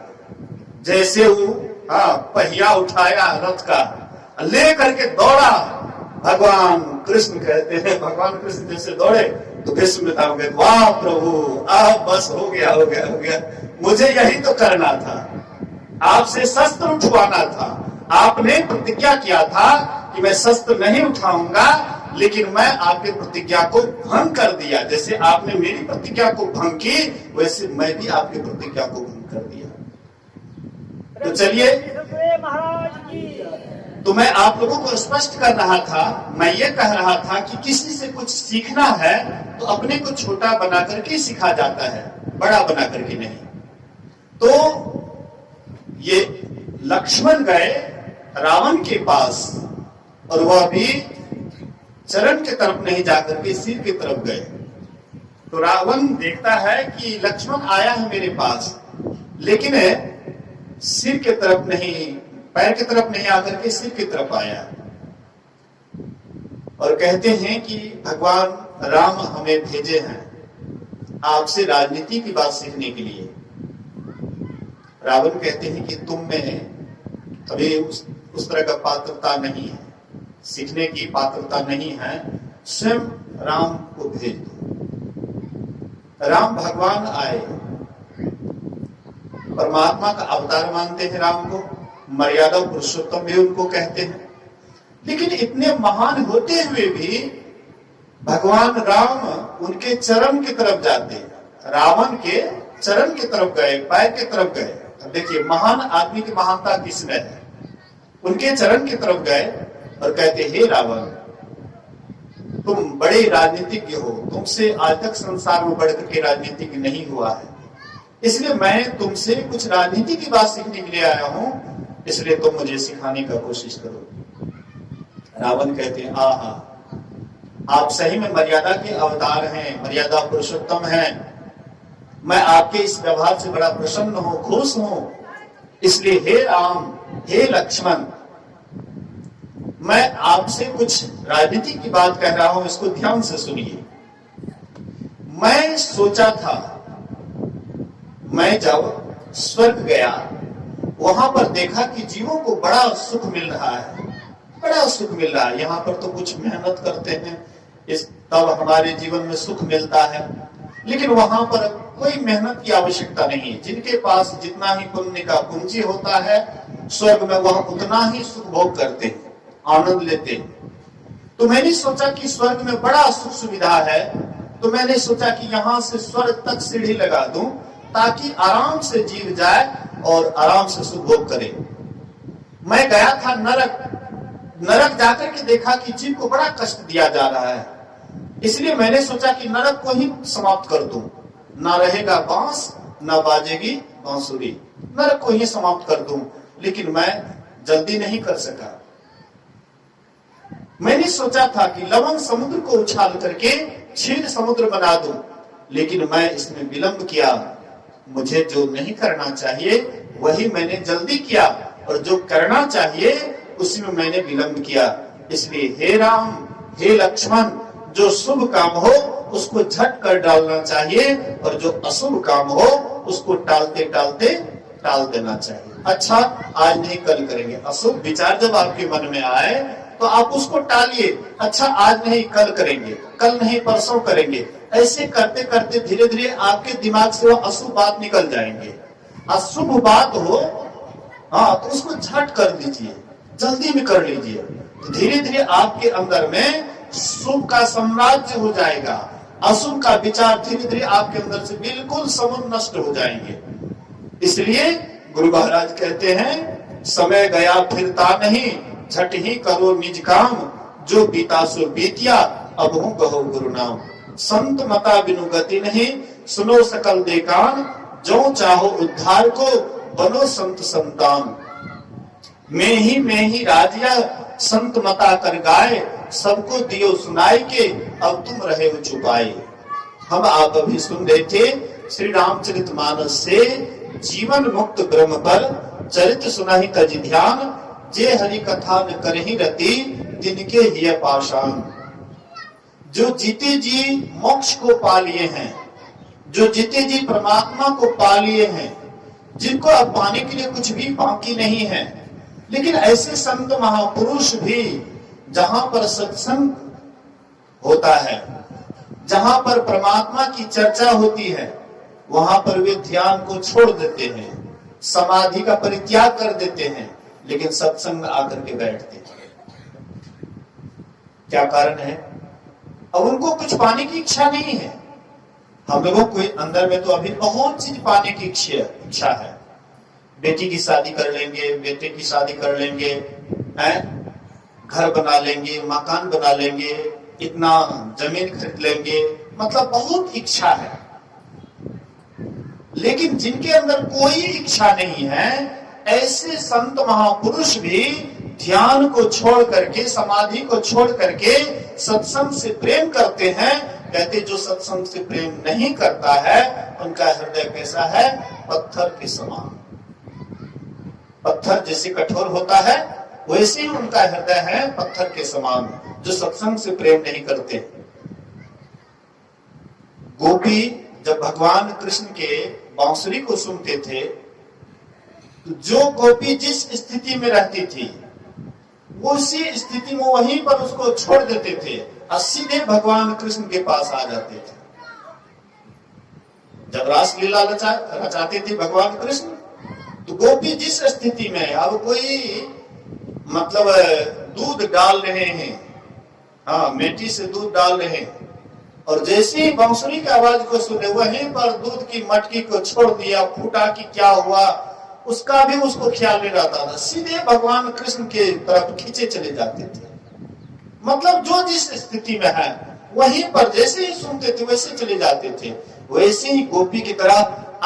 जैसे वो पहिया उठाया रथ का, ले करके दौड़ा। भगवान कृष्ण कहते हैं, भगवान कृष्ण जैसे दौड़े तो भीष्म पितामह कहते, वाह प्रभु, अब बस हो गया हो गया हो गया, मुझे यही तो करना था, आपसे शस्त्र उठवाना था। आपने प्रतिज्ञा किया था कि मैं शस्त्र नहीं उठाऊंगा, लेकिन मैं आपकी प्रतिज्ञा को भंग कर दिया। जैसे आपने मेरी प्रतिज्ञा को भंग की, वैसे मैं भी आपकी प्रतिज्ञा को भंग कर दिया। तो चलिए, तो मैं आप लोगों को स्पष्ट कर रहा था, मैं ये कह रहा था कि किसी से कुछ सीखना है तो अपने को छोटा बना करके सीखा जाता है, बड़ा बना करके नहीं। तो ये लक्ष्मण गए रावण के पास, और वह भी चरण की तरफ नहीं जाकर के सिर की तरफ गए। तो रावण देखता है कि लक्ष्मण आया है मेरे पास, लेकिन सिर की तरफ नहीं, पैर की तरफ नहीं आकर के सिर की तरफ आया। और कहते हैं कि भगवान राम हमें भेजे हैं आपसे राजनीति की बात सीखने के लिए। रावण कहते हैं कि तुम में अभी उस तरह का पात्रता नहीं है, सीखने की पात्रता नहीं है, स्वयं राम को भेज दो। राम भगवान आए, परमात्मा का अवतार मानते हैं राम को, मर्यादा पुरुषोत्तम भी उनको कहते हैं। लेकिन इतने महान होते हुए भी भगवान राम उनके चरण की तरफ जाते, रावण के चरण की तरफ गए, पैर की तरफ गए। अब देखिए, महान आदमी की महानता किसमें है? उनके चरण की तरफ गए और कहते, हे रावण, तुम बड़े राजनीतिज्ञ हो, तुमसे आज तक संसार में बढ़कर के राजनीतिज्ञ नहीं हुआ है, इसलिए मैं तुमसे कुछ राजनीति की बात सीखने के लिए आया हूं, इसलिए तुम मुझे सिखाने का कोशिश करो। रावण कहते हैं, आहा, आप सही में मर्यादा के अवतार हैं, मर्यादा पुरुषोत्तम हैं, मैं आपके इस व्यवहार से बड़ा प्रसन्न हूं, खुश हूं, इसलिए हे राम, हे लक्ष्मण, मैं आपसे कुछ राजनीति की बात कह रहा हूं, इसको ध्यान से सुनिए। मैं सोचा था, मैं जब स्वर्ग गया, वहां पर देखा कि जीवों को बड़ा सुख मिल रहा है, बड़ा सुख मिल रहा है। यहाँ पर तो कुछ मेहनत करते हैं, तब हमारे जीवन में सुख मिलता है, लेकिन वहां पर कोई मेहनत की आवश्यकता नहीं है। जिनके पास जितना ही पुण्य का पूंजी होता है, स्वर्ग में वह उतना ही सुख भोग करते हैं, आनंद लेते हैं। तो मैंने सोचा कि स्वर्ग में बड़ा सुख सुविधा है, तो मैंने सोचा कि यहाँ से स्वर्ग तक सीढ़ी लगा दूं, ताकि आराम से जीव जाए और आराम से सुख भोग करे। मैं गया था नरक, नरक जाकर के देखा कि जीव को बड़ा कष्ट दिया जा रहा है, इसलिए मैंने सोचा कि नरक को ही समाप्त कर दूं, ना रहेगा बांस, ना बाजेगी बांसुरी, नरक को ही समाप्त कर दूं। लेकिन मैं जल्दी नहीं कर सका। मैंने सोचा था कि लवण समुद्र को उछाल करके क्षीर समुद्र बना दूं, लेकिन मैं इसमें विलंब किया। मुझे जो नहीं करना चाहिए वही मैंने जल्दी किया, और जो करना चाहिए उसमें मैंने विलंब किया। इसलिए हे राम, हे लक्ष्मण, जो शुभ काम हो उसको झट कर डालना चाहिए, और जो अशुभ काम हो उसको टालते टालते टाल देना चाहिए। अच्छा, आज नहीं कल करेंगे। अशुभ विचार जब आपके मन में आए तो आप उसको टालिए। अच्छा, आज नहीं कल करेंगे, कल नहीं परसों करेंगे। ऐसे करते करते धीरे धीरे आपके दिमाग से वो अशुभ बात निकल जाएंगे। अशुभ बात हो तो उसको झट कर दीजिए, जल्दी में कर लीजिए। तो धीरे धीरे आपके अंदर में शुभ का साम्राज्य हो जाएगा, अशुभ का विचार धीरे धीरे आपके अंदर से बिल्कुल समूल नष्ट हो जाएंगे। इसलिए गुरु महाराज कहते हैं, समय गया फिरता नहीं, झट ही करो निज काम, जो बीता सो बीतिया, अब हूं कहो गुरु नाम। संत मता बिनु गति नहीं, सुनो सकल देकान, जो चाहो उद्धार को, बनो संत संतान। मैं ही राजिया, संत मता कर गाए, सबको दियो सुनाई के, अब तुम रहे हो छुपाए। हम आप अभी सुन रहे थे श्री रामचरितमानस से जीवन मुक्त ब्रह्म पर चरित सुनाही तज ध्यान, जे हरि कथा न करही रति, जिनके हिय पाषाण। जो जीते जी मोक्ष को पा लिए हैं, जो जीते जी परमात्मा को पा लिए हैं, जिनको अब पाने के लिए कुछ भी बाकी नहीं है, लेकिन ऐसे संत महापुरुष भी जहां पर सत्संग होता है, जहां पर परमात्मा की चर्चा होती है, वहां पर वे ध्यान को छोड़ देते हैं, समाधि का परित्याग कर देते हैं, लेकिन सत्संग आकर के बैठते हैं। क्या कारण है? अब उनको कुछ पाने की इच्छा नहीं है। हम लोगों को अंदर में तो अभी बहुत चीज पाने की इच्छा है। बेटी की शादी कर लेंगे, बेटे की शादी कर लेंगे, घर बना लेंगे, मकान बना लेंगे, इतना जमीन खरीद लेंगे, मतलब बहुत इच्छा है। लेकिन जिनके अंदर कोई इच्छा नहीं है, ऐसे संत महापुरुष भी ध्यान को छोड़ करके, समाधि को छोड़ करके सत्संग से प्रेम करते हैं। कहते जो सत्संग से प्रेम नहीं करता है, उनका हृदय कैसा है? पत्थर के समान। पत्थर जैसे कठोर होता है, वैसे ही उनका हृदय है पत्थर के समान, जो सत्संग से प्रेम नहीं करते। गोपी जब भगवान कृष्ण के बांसुरी को सुनते थे, तो जो गोपी जिस स्थिति में रहती थी, उसी स्थिति में वहीं पर उसको छोड़ देते थे और सीधे भगवान कृष्ण के पास आ जाते थे। जब रासलीला रचाते थे भगवान कृष्ण, तो गोपी जिस स्थिति में, अब कोई मतलब दूध डाल रहे हैं, हाँ मेटी से दूध डाल रहे हैं, और जैसे ही बांसुरी की आवाज को सुने, वहीं पर दूध की मटकी को छोड़ दिया, फूटा कि क्या हुआ उसका भी उसको ख्याल नहीं रहता था, सीधे भगवान कृष्ण के तरफ खींचे चले जाते थे। मतलब जो जिस स्थिति में है, वहीं पर जैसे ही सुनते थे वैसे चले जाते थे। वैसे ही गोपी की तरह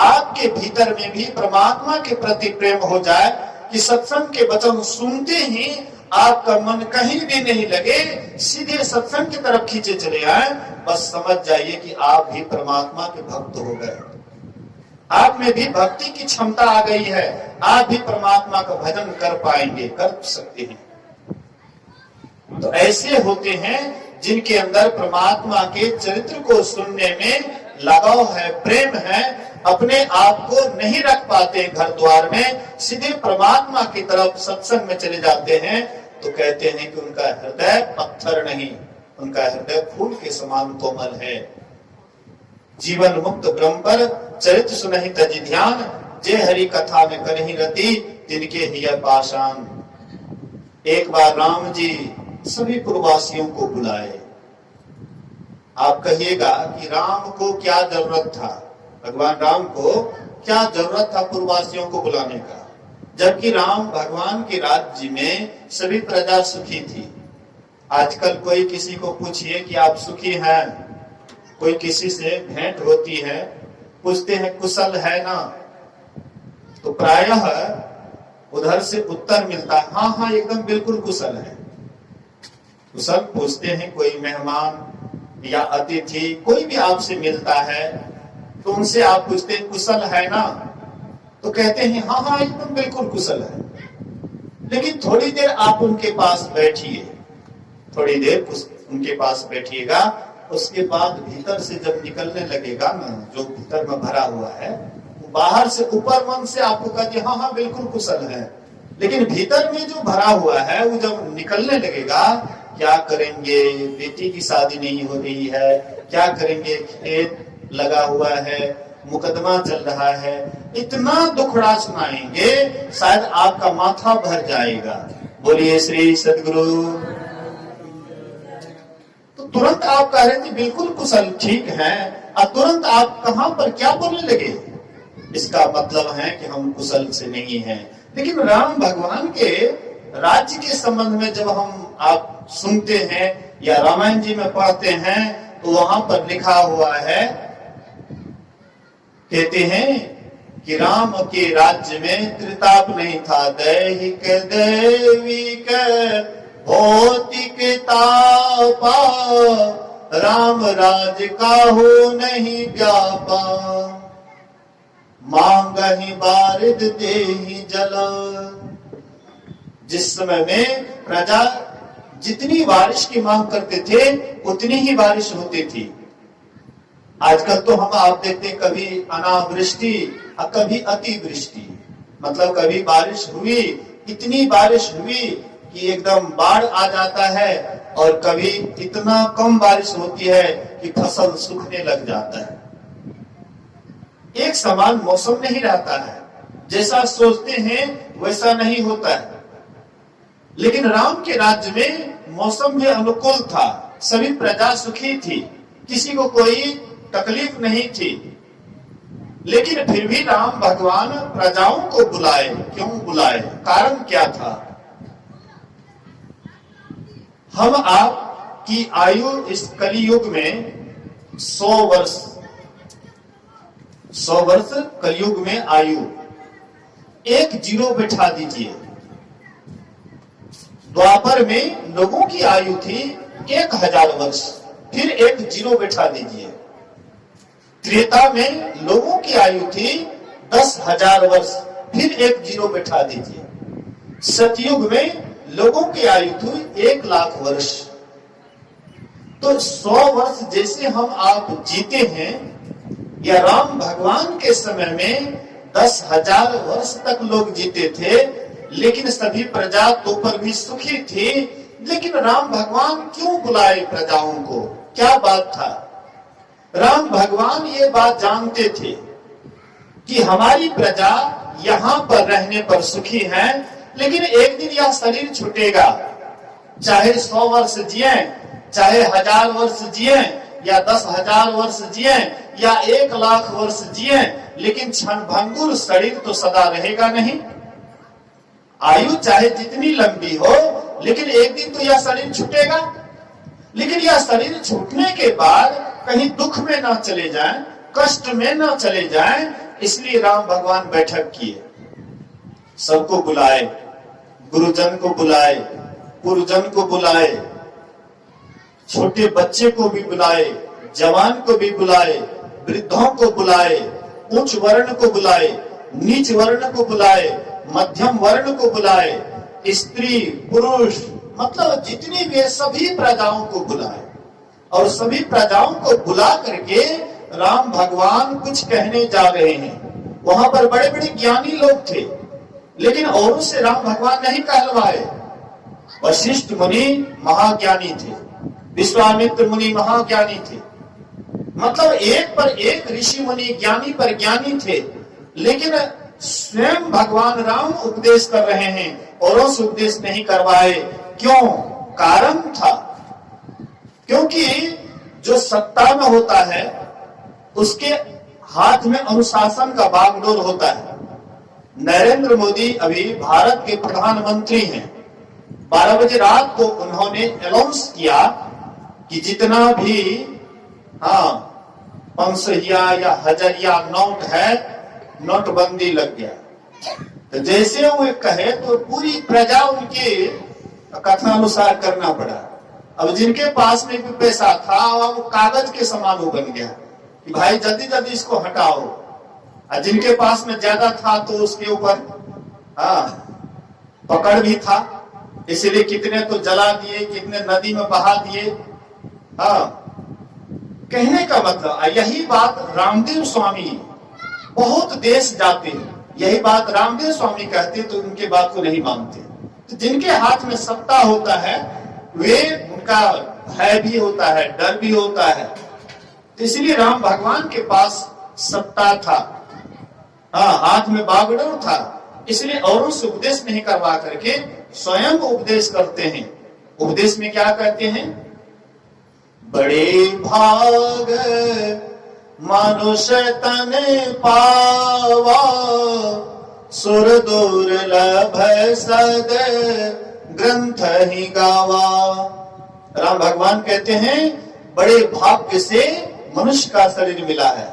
आपके भीतर में भी परमात्मा के प्रति प्रेम हो जाए कि सत्संग के वचन सुनते ही आपका मन कहीं भी नहीं लगे, सीधे सत्संग की तरफ खींचे चले आए, बस समझ जाइए कि आप भी परमात्मा के भक्त हो गए। आप में भी भक्ति की क्षमता आ गई है, आप भी परमात्मा का भजन कर पाएंगे, कर सकते हैं। तो ऐसे होते हैं जिनके अंदर परमात्मा के चरित्र को सुनने में लगाव है, प्रेम है, अपने आप को नहीं रख पाते घर द्वार में, सीधे परमात्मा की तरफ सत्संग में चले जाते हैं। तो कहते हैं कि उनका हृदय पत्थर नहीं, उनका हृदय फूल के समान कोमल है। जीवन मुक्त ब्रह्म पर चरित्र सुनहि तज ध्यान, जे हरि कथा में करहि रति, तिनके हिय पाषाण। एक बार राम जी सभी पूर्ववासियों को बुलाए। आप कहिएगा कि राम को क्या जरूरत था, भगवान राम को क्या जरूरत था पूर्ववासियों को बुलाने का, जबकि राम भगवान के राज्य में सभी प्रजा सुखी थी। आजकल कोई किसी को पूछिए कि आप सुखी हैं, कोई किसी से भेंट होती है, पूछते हैं कुशल है ना, तो प्रायः उधर से उत्तर मिलता है हाँ हाँ एकदम बिल्कुल कुशल है। कुशल पूछते हैं, कोई मेहमान या अतिथि कोई भी आपसे मिलता है तो उनसे आप पूछते हैं कुशल है ना, तो कहते हैं हाँ हाँ एकदम बिल्कुल कुशल है। लेकिन थोड़ी देर आप उनके पास बैठिए, थोड़ी देर उनके पास बैठिएगा, उसके बाद भीतर से जब निकलने लगेगा ना, जो भीतर में भरा हुआ है, बाहर से ऊपर मन से आपको कहते हाँ हाँ बिल्कुल कुशल है, लेकिन भीतर में जो भरा हुआ है वो जब निकलने लगेगा, क्या करेंगे, बेटी की शादी नहीं हो रही है, क्या करेंगे, खेत लगा हुआ है, मुकदमा चल रहा है, इतना दुखड़ा सुनाएंगे शायद आपका माथा भर जाएगा। बोलिए श्री सद्गुरु। तो तुरंत आप कह रहे थे बिल्कुल कुशल, ठीक है, और तुरंत आप कहां पर क्या बोलने लगे, इसका मतलब है कि हम कुशल से नहीं हैं। लेकिन राम भगवान के राज्य के संबंध में जब हम आप सुनते हैं या रामायण जी में पढ़ते हैं, तो वहां पर लिखा हुआ है, कहते हैं कि राम के राज्य में त्रिताप नहीं था, दैहिक दैविक भौतिक तापा, राम राज का हो नहीं व्यापा, मांगहि बारिद देहि जल। जिस समय में प्रजा जितनी बारिश की मांग करते थे उतनी ही बारिश होती थी। आजकल तो हम आप देखते हैं कभी अनावृष्टि और कभी अतिवृष्टि, मतलब कभी बारिश हुई, इतनी बारिश हुई कि एकदम बाढ़ आ जाता है, और कभी इतना कम बारिश होती है कि फसल सूखने लग जाता है। एक समान मौसम नहीं रहता है, जैसा सोचते हैं वैसा नहीं होता है। लेकिन राम के राज्य में मौसम भी अनुकूल था, सभी प्रजा सुखी थी, किसी को कोई तकलीफ नहीं थी। लेकिन फिर भी राम भगवान प्रजाओं को बुलाए। क्यों बुलाए? कारण क्या था? हम आप की आयु इस कलियुग में 100 वर्ष, 100 वर्ष कलियुग में आयु, एक जीरो बैठा दीजिए। द्वापर में लोगों की आयु थी 1000 वर्ष, फिर एक जीरो बैठा दीजिए। त्रेता में लोगों की आयु थी 10,000 वर्ष, फिर एक जीरो बैठा दीजिए। सतयुग में लोगों की आयु थी 1,00,000 वर्ष। तो 100 वर्ष जैसे हम आप जीते हैं, या राम भगवान के समय में 10,000 वर्ष तक लोग जीते थे, लेकिन सभी प्रजा तो पर भी सुखी थी। लेकिन राम भगवान क्यों बुलाए प्रजाओं को? क्या बात था? राम भगवान ये बात जानते थे कि हमारी प्रजा यहाँ पर रहने पर सुखी है, लेकिन एक दिन यह शरीर छूटेगा। चाहे 100 वर्ष जिए, चाहे 1000 वर्ष जिए, या 10,000 वर्ष जिए, या 1,00,000 वर्ष जिए, लेकिन क्षणभंगुर शरीर तो सदा रहेगा नहीं। आयु चाहे जितनी लंबी हो, लेकिन एक दिन तो यह शरीर छूटेगा। लेकिन यह शरीर छूटने के बाद कहीं दुख में ना चले जाएं, कष्ट में ना चले जाएं, इसलिए राम भगवान बैठक किए, सबको बुलाए, गुरुजन को बुलाए, पुरजन को बुलाए, छोटे बच्चे को भी बुलाए, जवान को भी बुलाए, वृद्धों को बुलाए, उच्च वर्ण को बुलाए, नीच वर्ण को बुलाए, मध्यम वर्ण को बुलाए, स्त्री पुरुष, मतलब जितनी भी है सभी प्रजाओं को बुलाए। और सभी प्रजाओं को बुला करके राम भगवान कुछ कहने जा रहे हैं। वहां पर बड़े बड़े ज्ञानी लोग थे, लेकिन औरों से राम भगवान नहीं कहलवाए। वशिष्ठ मुनि महाज्ञानी थे, विश्वामित्र मुनि महाज्ञानी थे, मतलब एक पर एक ऋषि मुनि ज्ञानी पर ज्ञानी थे। लेकिन स्वयं भगवान राम उपदेश कर रहे हैं, औरों से उपदेश नहीं करवाए। क्यों? कारण था, क्योंकि जो सत्ता में होता है उसके हाथ में अनुशासन का बागडोर होता है। नरेंद्र मोदी अभी भारत के प्रधानमंत्री हैं। 12 बजे रात को उन्होंने अनाउंस किया कि जितना भी 500 या 1000 नोट है, नोटबंदी लग गया। तो जैसे वो कहे तो पूरी प्रजा उनके कथनानुसार करना पड़ा। अब जिनके पास में भी पैसा था वो कागज के समान हो बन गया कि भाई जल्दी जल्दी इसको हटाओ। और जिनके पास में ज्यादा था तो उसके ऊपर पकड़ भी था, इसलिए कितने तो जला दिए, कितने नदी में बहा दिए। कहने का मतलब यही बात रामदेव स्वामी बहुत देश जाते हैं, यही बात रामदेव स्वामी कहते तो उनके बात को नहीं मानते। तो जिनके हाथ में सत्ता होता है वे उनका भय भी होता है, डर भी होता है। तो इसलिए राम भगवान के पास सत्ता था, हाथ में बागडोर था, इसलिए औरों से उपदेश नहीं करवा करके स्वयं उपदेश करते हैं। उपदेश में क्या कहते हैं? बड़े भाग मनुष्य तन पावा, सुर दुर्लभ सद ग्रंथ ही गावा। राम भगवान कहते हैं बड़े भाग्य से मनुष्य का शरीर मिला है।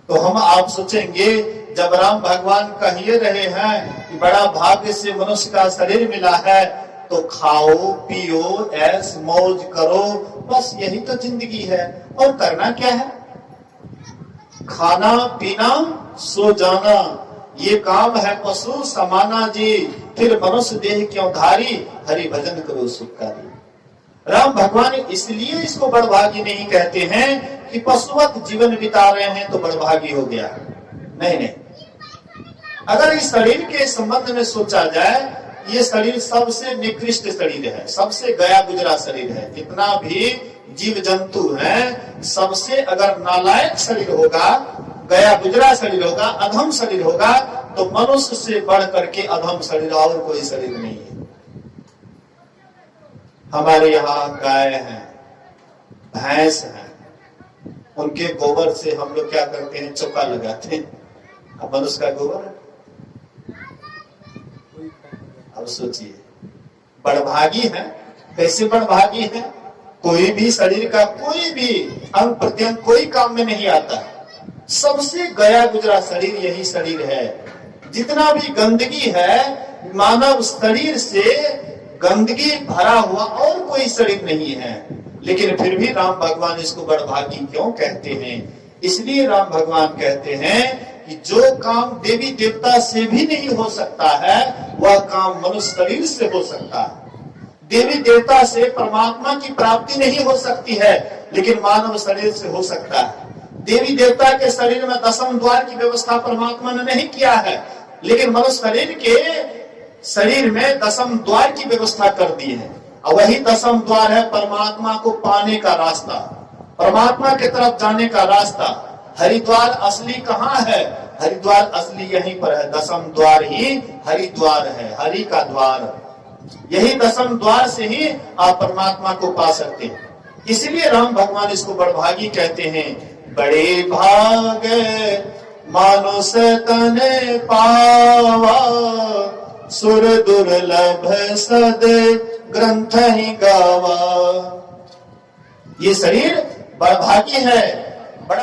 तो हम आप सोचेंगे जब राम भगवान कह रहे हैं कि बड़ा भाग्य से मनुष्य का शरीर मिला है, तो खाओ पियो ऐश मौज करो, बस यही तो जिंदगी है। और करना क्या है? खाना पीना सो जाना, ये काम है पशु समाना जी। फिर मनुष्य देह क्यों धारी, हरि भजन करो सुखकारी। राम भगवान इसलिए इसको बड़भागी नहीं कहते हैं कि पशुवत जीवन बिता रहे हैं तो बड़भागी हो गया, नहीं नहीं। अगर इस शरीर के संबंध में सोचा जाए, ये शरीर सबसे निकृष्ट शरीर है, सबसे गया गुजरा शरीर है। जितना भी जीव जंतु है, सबसे अगर नालायक शरीर होगा, गया गुजरा शरीर होगा, अधम शरीर होगा, तो मनुष्य से बढ़ करके अधम शरीर और कोई शरीर नहीं है। हमारे यहाँ गाय है, भैंस है, उनके गोबर से हम लोग क्या करते हैं, चौका लगाते हैं। अब मनुष्य का गोबर है। अब सोचिए, बड़भागी है। कैसे बड़भागी है? कोई भी शरीर का कोई भी अंग प्रत्यंग कोई काम में नहीं आता। सबसे गया गुजरा शरीर यही शरीर है। जितना भी गंदगी है, मानव शरीर से गंदगी भरा हुआ और कोई शरीर नहीं है। लेकिन फिर भी राम भगवान इसको बड़भागी क्यों कहते हैं? इसलिए राम भगवान कहते हैं कि जो काम देवी देवता से भी नहीं हो सकता है, वह काम मनुष्य शरीर से हो सकता है। देवी देवता से परमात्मा की प्राप्ति नहीं हो सकती है, लेकिन मानव शरीर से हो सकता है। देवी देवता के शरीर में दशम द्वार की व्यवस्था परमात्मा ने नहीं किया है, लेकिन मनुष्य शरीर के शरीर में दशम द्वार की व्यवस्था कर दी है। और वही दशम द्वार है परमात्मा को पाने का रास्ता, परमात्मा की तरफ जाने का रास्ता। हरिद्वार असली कहाँ है? हरिद्वार असली यहीं पर है। दशम द्वार ही हरिद्वार है, हरि का द्वार। यही दशम द्वार से ही आप परमात्मा को पा सकते हैं। इसलिए राम भगवान इसको बड़भागी कहते हैं। बड़े भाग मानुष तने पावा, सुर दुर्लभ सद ग्रंथ ही गावा। ये शरीर बड़भागी है।